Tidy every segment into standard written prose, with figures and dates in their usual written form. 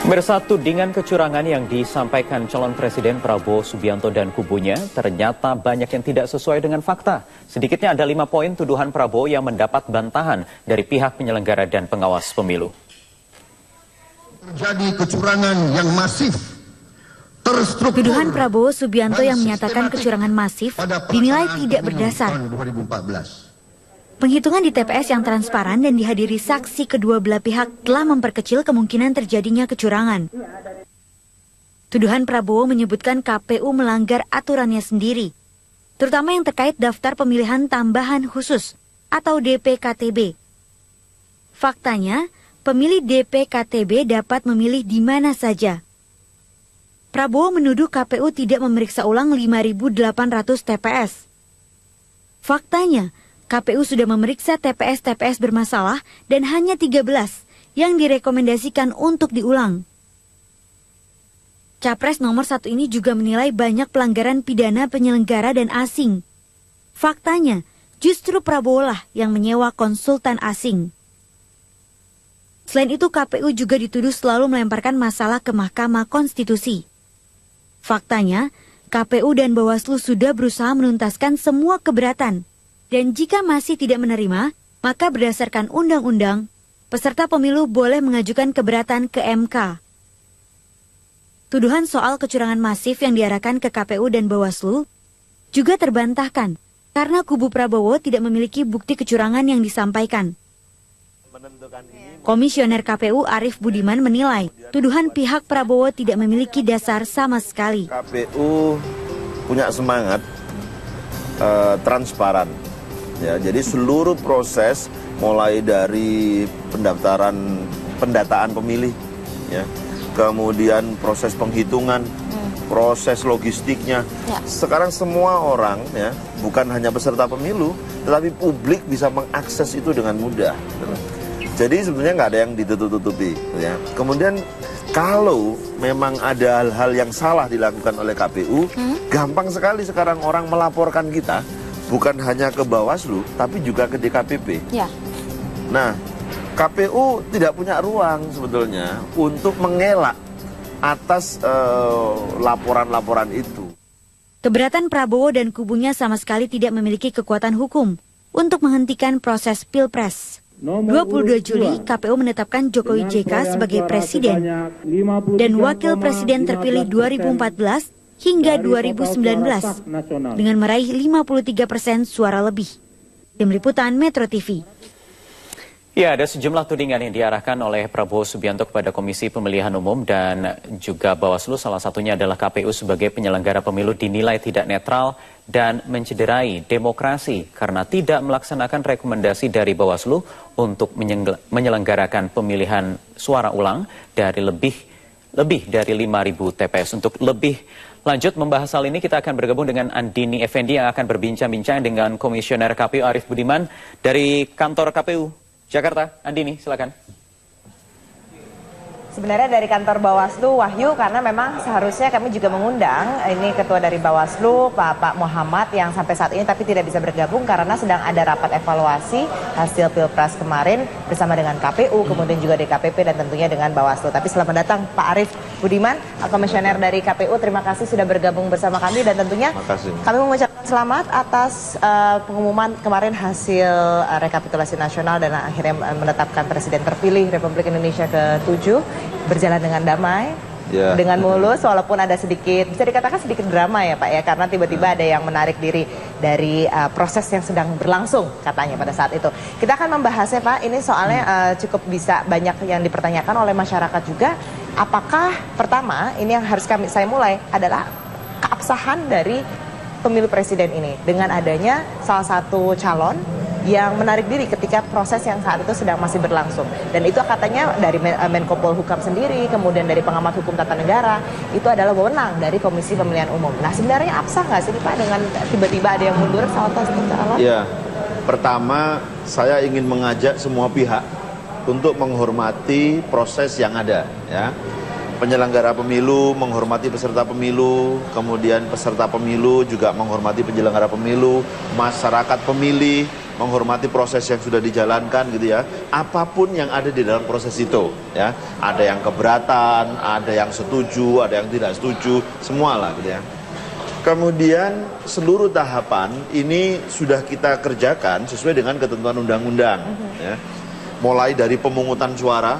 Tudingan kecurangan yang disampaikan calon Presiden Prabowo Subianto dan kubunya ternyata banyak yang tidak sesuai dengan fakta. Sedikitnya ada 5 poin tuduhan Prabowo yang mendapat bantahan dari pihak penyelenggara dan pengawas pemilu. Terjadi kecurangan yang masif, terstruktur. Tuduhan Prabowo Subianto yang menyatakan kecurangan masif dinilai tidak berdasar. Penghitungan di TPS yang transparan dan dihadiri saksi kedua belah pihak telah memperkecil kemungkinan terjadinya kecurangan. Tuduhan Prabowo menyebutkan KPU melanggar aturannya sendiri, terutama yang terkait daftar pemilihan tambahan khusus atau DPKTB. Faktanya, pemilih DPKTB dapat memilih di mana saja. Prabowo menuduh KPU tidak memeriksa ulang 5.800 TPS. Faktanya, KPU sudah memeriksa TPS-TPS bermasalah dan hanya 13 yang direkomendasikan untuk diulang. Capres nomor 1 ini juga menilai banyak pelanggaran pidana penyelenggara dan asing. Faktanya, justru Prabowo lah yang menyewa konsultan asing. Selain itu, KPU juga dituduh selalu melemparkan masalah ke Mahkamah Konstitusi. Faktanya, KPU dan Bawaslu sudah berusaha menuntaskan semua keberatan. Dan jika masih tidak menerima, maka berdasarkan undang-undang, peserta pemilu boleh mengajukan keberatan ke MK. Tuduhan soal kecurangan masif yang diarahkan ke KPU dan Bawaslu juga terbantahkan karena kubu Prabowo tidak memiliki bukti kecurangan yang disampaikan. Komisioner KPU Arief Budiman menilai tuduhan pihak Prabowo tidak memiliki dasar sama sekali. KPU punya semangat transparan. Ya, jadi seluruh proses mulai dari pendataan pemilih, ya, kemudian proses penghitungan, proses logistiknya. Ya. Sekarang semua orang, ya, bukan hanya peserta pemilu, tetapi publik bisa mengakses itu dengan mudah. Jadi sebenarnya nggak ada yang ditutup-tutupi. Ya. Kemudian kalau memang ada hal-hal yang salah dilakukan oleh KPU, gampang sekali sekarang orang melaporkan kita. Bukan hanya ke Bawaslu, tapi juga ke DKPP. Ya. Nah, KPU tidak punya ruang sebetulnya untuk mengelak atas laporan-laporan itu. Keberatan Prabowo dan kubunya sama sekali tidak memiliki kekuatan hukum untuk menghentikan proses Pilpres. 22 Juli, KPU menetapkan Jokowi JK sebagai presiden dan wakil presiden terpilih 2014 hingga 2019 dengan meraih 53% suara lebih. Tim Liputan Metro TV. Ya, ada sejumlah tudingan yang diarahkan oleh Prabowo Subianto kepada Komisi Pemilihan Umum dan juga Bawaslu. Salah satunya adalah KPU sebagai penyelenggara pemilu dinilai tidak netral dan mencederai demokrasi karena tidak melaksanakan rekomendasi dari Bawaslu untuk menyelenggarakan pemilihan suara ulang dari lebih dari 5.000 TPS. Untuk lebih lanjut membahas hal ini, kita akan bergabung dengan Andini Effendi yang akan berbincang-bincang dengan Komisioner KPU Arief Budiman dari kantor KPU Jakarta. Andini, silakan. Sebenarnya dari kantor Bawaslu, Wahyu, karena memang seharusnya kami juga mengundang ini Ketua dari Bawaslu, Pak Muhammad, yang sampai saat ini tapi tidak bisa bergabung karena sedang ada rapat evaluasi hasil Pilpres kemarin bersama dengan KPU, kemudian juga DKPP dan tentunya dengan Bawaslu. Tapi selamat datang Pak Arief Budiman, Komisioner dari KPU. Terima kasih sudah bergabung bersama kami dan tentunya kami mengucapkan selamat atas pengumuman kemarin hasil rekapitulasi nasional dan akhirnya menetapkan Presiden terpilih Republik Indonesia ke-7 berjalan dengan damai, dengan mulus, walaupun ada sedikit, bisa dikatakan sedikit drama ya Pak ya, karena tiba-tiba ada yang menarik diri dari proses yang sedang berlangsung katanya pada saat itu. Kita akan membahasnya Pak, ini soalnya cukup bisa banyak yang dipertanyakan oleh masyarakat juga. Apakah pertama, ini yang harus saya mulai adalah keabsahan dari pemilu presiden ini dengan adanya salah satu calon yang menarik diri ketika proses yang saat itu sedang masih berlangsung. Dan itu katanya dari Menko Polhukam sendiri, kemudian dari pengamat hukum tata negara, itu adalah wewenang dari Komisi Pemilihan Umum. Nah sebenarnya absah nggak sih Pak dengan tiba-tiba ada yang mundur salah satu calon? Ya, pertama saya ingin mengajak semua pihak untuk menghormati proses yang ada. Ya. Penyelenggara pemilu menghormati peserta pemilu, kemudian peserta pemilu juga menghormati penyelenggara pemilu, masyarakat pemilih menghormati proses yang sudah dijalankan gitu ya. Apapun yang ada di dalam proses itu ya. Ada yang keberatan, ada yang setuju, ada yang tidak setuju, semualah gitu ya. Kemudian seluruh tahapan ini sudah kita kerjakan sesuai dengan ketentuan undang-undang ya. Mulai dari pemungutan suara,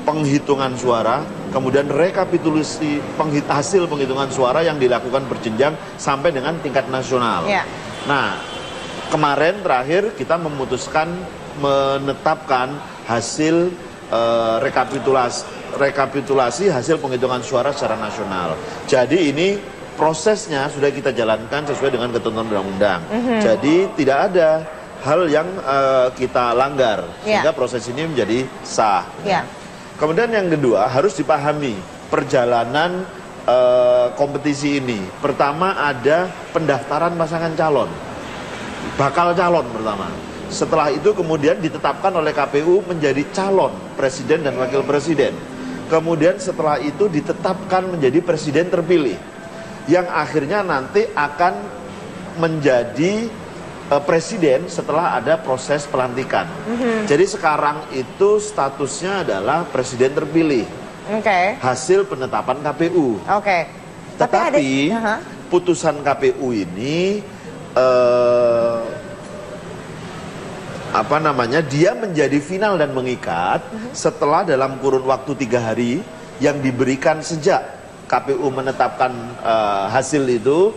penghitungan suara, kemudian rekapitulasi hasil penghitungan suara yang dilakukan berjenjang sampai dengan tingkat nasional. Yeah. Nah, kemarin terakhir kita memutuskan menetapkan hasil rekapitulasi hasil penghitungan suara secara nasional. Jadi ini prosesnya sudah kita jalankan sesuai dengan ketentuan undang-undang. Jadi tidak ada hal yang kita langgar sehingga proses ini menjadi sah. Kemudian yang kedua harus dipahami perjalanan kompetisi ini. Pertama ada pendaftaran pasangan calon, bakal calon pertama. Setelah itu kemudian ditetapkan oleh KPU menjadi calon presiden dan wakil presiden. Kemudian setelah itu ditetapkan menjadi presiden terpilih, yang akhirnya nanti akan menjadi presiden setelah ada proses pelantikan. Jadi sekarang itu statusnya adalah presiden terpilih. Hasil penetapan KPU. Tetapi putusan KPU ini dia menjadi final dan mengikat setelah dalam kurun waktu 3 hari yang diberikan sejak KPU menetapkan hasil itu.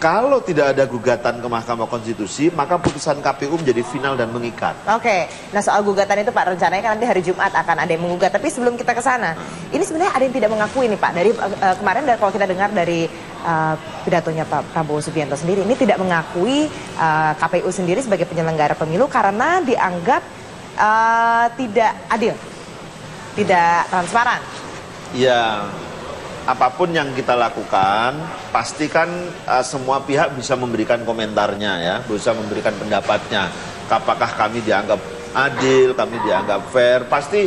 Kalau tidak ada gugatan ke Mahkamah Konstitusi, maka putusan KPU menjadi final dan mengikat. Nah soal gugatan itu Pak, rencananya kan nanti hari Jumat akan ada yang menggugat. Tapi sebelum kita ke sana, ini sebenarnya ada yang tidak mengakui nih Pak. Dari kemarin kalau kita dengar dari pidatonya Pak Prabowo Subianto sendiri, ini tidak mengakui KPU sendiri sebagai penyelenggara pemilu karena dianggap tidak adil, tidak transparan. Ya. Apapun yang kita lakukan, pastikan semua pihak bisa memberikan komentarnya ya, bisa memberikan pendapatnya. Apakah kami dianggap adil, kami dianggap fair, pasti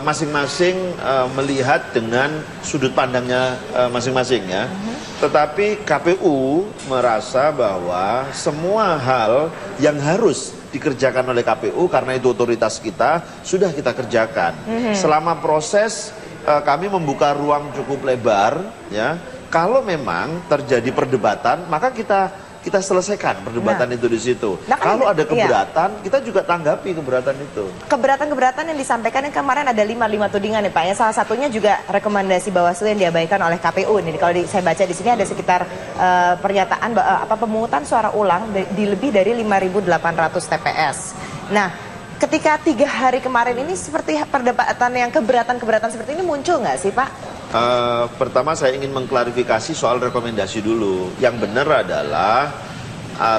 masing-masing melihat dengan sudut pandangnya masing-masing ya. Tetapi KPU merasa bahwa semua hal yang harus dikerjakan oleh KPU karena itu otoritas kita, sudah kita kerjakan. Selama proses kami membuka ruang cukup lebar ya. Kalau memang terjadi perdebatan, maka kita selesaikan perdebatan itu di situ. Kalau ada keberatan, kita juga tanggapi keberatan itu. Keberatan-keberatan yang disampaikan yang kemarin ada 5 tudingan nih Pak. Ya, salah satunya juga rekomendasi Bawaslu yang diabaikan oleh KPU. Ini kalau saya baca di sini ada sekitar pernyataan pemungutan suara ulang di lebih dari 5.800 TPS. Nah, ketika 3 hari kemarin ini seperti perdebatan yang keberatan-keberatan seperti ini muncul nggak sih Pak? Pertama saya ingin mengklarifikasi soal rekomendasi dulu. Yang benar adalah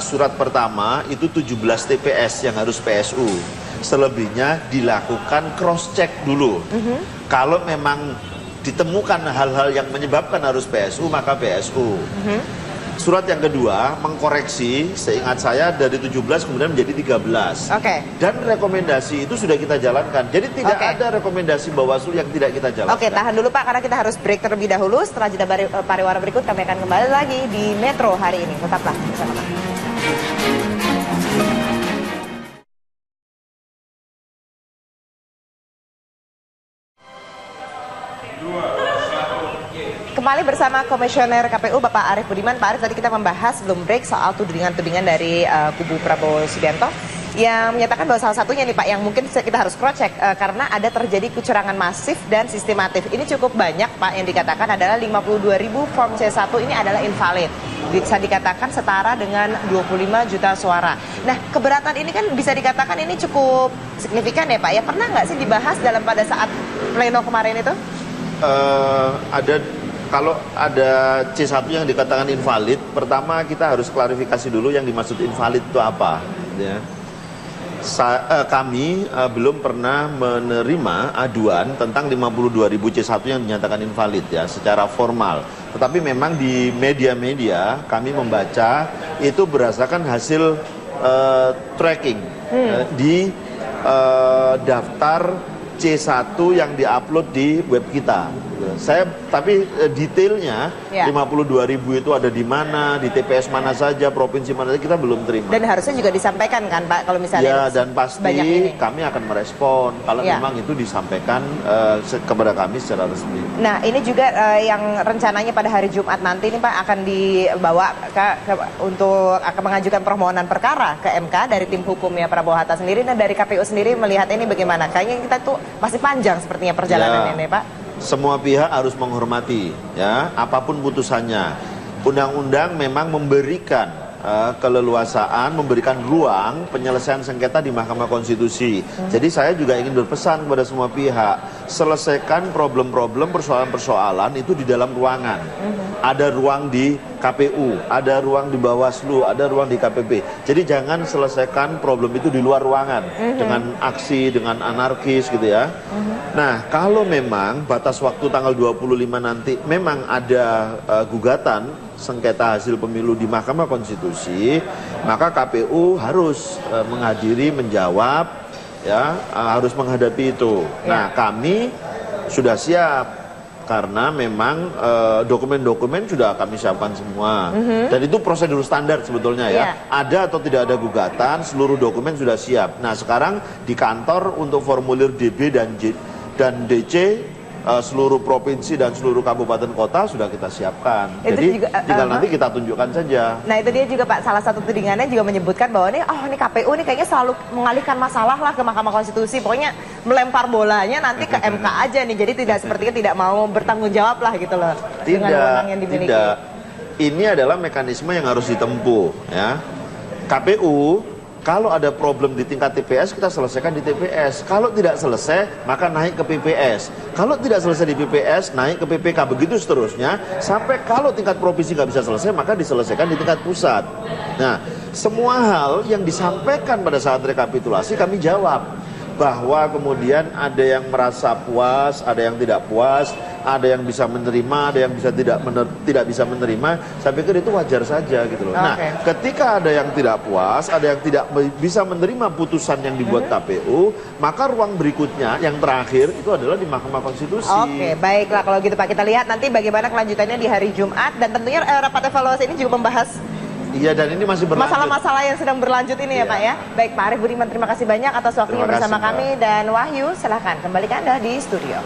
surat pertama itu 17 TPS yang harus PSU. Selebihnya dilakukan cross check dulu. Kalau memang ditemukan hal-hal yang menyebabkan harus PSU, maka PSU. Surat yang kedua mengkoreksi, seingat saya dari 17 kemudian menjadi 13. Dan rekomendasi itu sudah kita jalankan. Jadi tidak ada rekomendasi Bawaslu yang tidak kita jalankan. Tahan dulu Pak, karena kita harus break terlebih dahulu. Setelah jeda pariwara berikut kami akan kembali lagi di Metro hari ini. Tetaplah bersama kami. Kembali bersama Komisioner KPU Bapak Arief Budiman. Pak Arief, tadi kita membahas sebelum break soal tudingan-tudingan dari kubu Prabowo Subianto yang menyatakan bahwa salah satunya nih Pak yang mungkin kita harus cross check karena ada terjadi kecurangan masif dan sistematif. Ini cukup banyak Pak yang dikatakan adalah 52.000 form C1 ini adalah invalid. Bisa dikatakan setara dengan 25 juta suara. Nah, keberatan ini kan bisa dikatakan ini cukup signifikan ya Pak. Ya pernah nggak sih dibahas pada saat pleno kemarin itu? Kalau ada C1 yang dikatakan invalid, pertama kita harus klarifikasi dulu yang dimaksud invalid itu apa. Ya. Kami belum pernah menerima aduan tentang 52.000 C1 yang dinyatakan invalid ya secara formal. Tetapi memang di media-media kami membaca itu berdasarkan hasil tracking di daftar C1 yang diupload di web kita. Tapi detailnya Ya. 52.000 itu ada di mana, di TPS mana saja, provinsi mana saja kita belum terima. Dan harusnya juga disampaikan kan Pak, kalau misalnya Ya, dan pasti banyak ini. kami akan merespon kalau Ya. memang itu disampaikan kepada kami secara resmi. Nah, ini juga yang rencananya pada hari Jumat nanti ini Pak akan dibawa untuk akan mengajukan permohonan perkara ke MK dari tim hukumnya Prabowo Hatta sendiri, dan dari KPU sendiri melihat ini bagaimana? Kayaknya kita tuh masih panjang sepertinya perjalanan ini Pak. Semua pihak harus menghormati ya apapun putusannya. Undang-undang memang memberikan keleluasaan, memberikan ruang penyelesaian sengketa di Mahkamah Konstitusi. Jadi saya juga ingin berpesan kepada semua pihak, selesaikan problem-problem, persoalan-persoalan itu di dalam ruangan. Ada ruang di KPU, ada ruang di Bawaslu, ada ruang di KPP. Jadi jangan selesaikan problem itu di luar ruangan dengan aksi, dengan anarkis gitu ya. Nah, kalau memang batas waktu tanggal 25 nanti memang ada gugatan sengketa hasil pemilu di Mahkamah Konstitusi, maka KPU harus menghadiri, menjawab, ya, harus menghadapi itu. Nah, kami sudah siap karena memang dokumen-dokumen sudah kami siapkan semua, dan itu prosedur standar sebetulnya ya. Ada atau tidak ada gugatan, seluruh dokumen sudah siap. Nah, sekarang di kantor untuk formulir DB dan DC seluruh provinsi dan seluruh kabupaten kota sudah kita siapkan. Itu Jadi juga, tinggal nanti kita tunjukkan saja. Nah, itu dia juga Pak, salah satu tudingannya juga menyebutkan bahwa ini KPU nih kayaknya selalu mengalihkan masalah lah ke Mahkamah Konstitusi. Pokoknya melempar bolanya nanti ke MK aja nih. Jadi sepertinya tidak mau bertanggung jawab lah gitu loh. Dengan wewenang yang dimiliki. Tidak. Ini adalah mekanisme yang harus ditempuh ya. KPU kalau ada problem di tingkat TPS, kita selesaikan di TPS. Kalau tidak selesai, maka naik ke PPS. Kalau tidak selesai di PPS, naik ke PPK. Begitu seterusnya, sampai kalau tingkat provinsi nggak bisa selesai, maka diselesaikan di tingkat pusat. Nah, semua hal yang disampaikan pada saat rekapitulasi kami jawab. Bahwa kemudian ada yang merasa puas, ada yang tidak puas, ada yang bisa menerima, ada yang bisa tidak bisa menerima. Saya pikir itu wajar saja gitu loh. Nah, ketika ada yang tidak puas, ada yang tidak bisa menerima putusan yang dibuat KPU, maka ruang berikutnya yang terakhir itu adalah di Mahkamah Konstitusi. Oke, baiklah kalau gitu Pak, kita lihat nanti bagaimana kelanjutannya di hari Jumat, dan tentunya rapat evaluasi ini juga membahas Iya, dan ini masih berlanjut. masalah-masalah yang sedang berlanjut ini ya Pak ya. Baik, Pak Arief Budiman, terima kasih banyak atas waktunya bersama kami. Dan Wahyu, silahkan kembali ke Anda di studio.